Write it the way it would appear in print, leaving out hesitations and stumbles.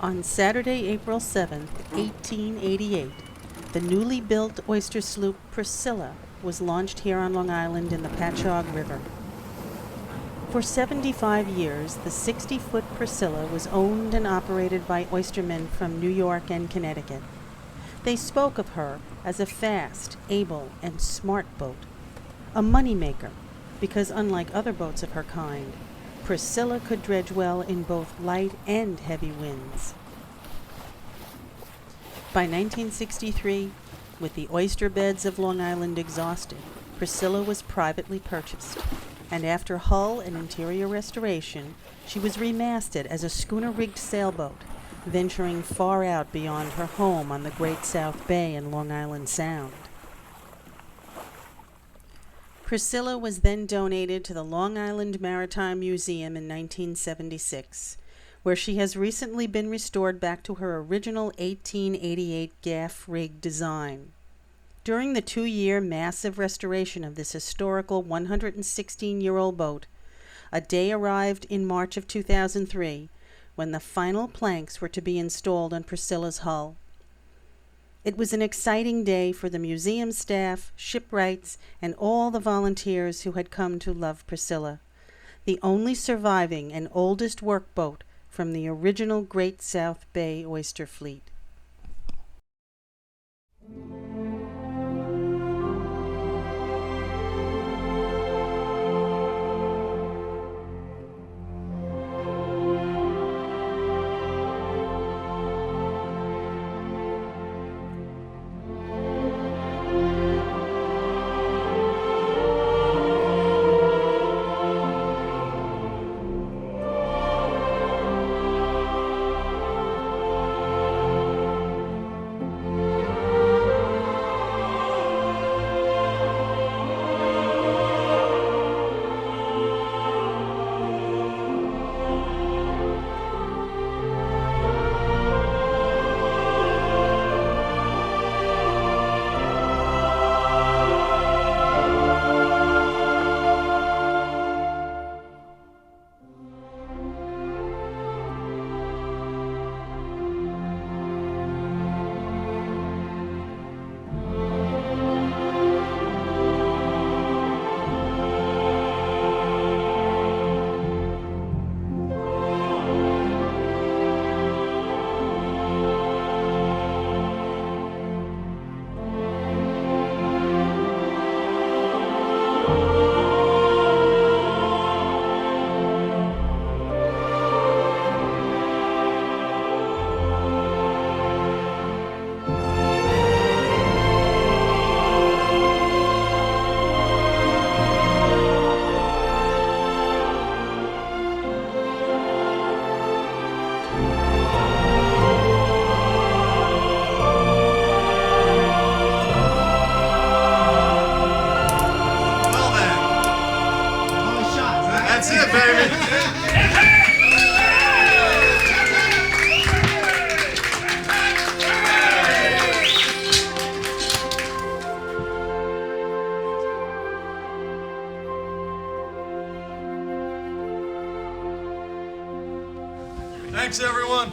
On Saturday, April 7, 1888, the newly built oyster sloop Priscilla was launched here on Long Island in the Patchogue River. For 75 years, the 60-foot Priscilla was owned and operated by oystermen from New York and Connecticut. They spoke of her as a fast, able, and smart boat, a money-maker, because unlike other boats of her kind, Priscilla could dredge well in both light and heavy winds. By 1963, with the oyster beds of Long Island exhausted, Priscilla was privately purchased, and after hull and interior restoration, she was remasted as a schooner-rigged sailboat, venturing far out beyond her home on the Great South Bay and Long Island Sound. Priscilla was then donated to the Long Island Maritime Museum in 1976, where she has recently been restored back to her original 1888 gaff rig design. During the 2-year massive restoration of this historical 116-year-old boat, a day arrived in March of 2003 when the final planks were to be installed on Priscilla's hull. It was an exciting day for the museum staff, shipwrights, and all the volunteers who had come to love Priscilla, the only surviving and oldest workboat from the original Great South Bay oyster fleet. That's it, baby. Thanks, everyone.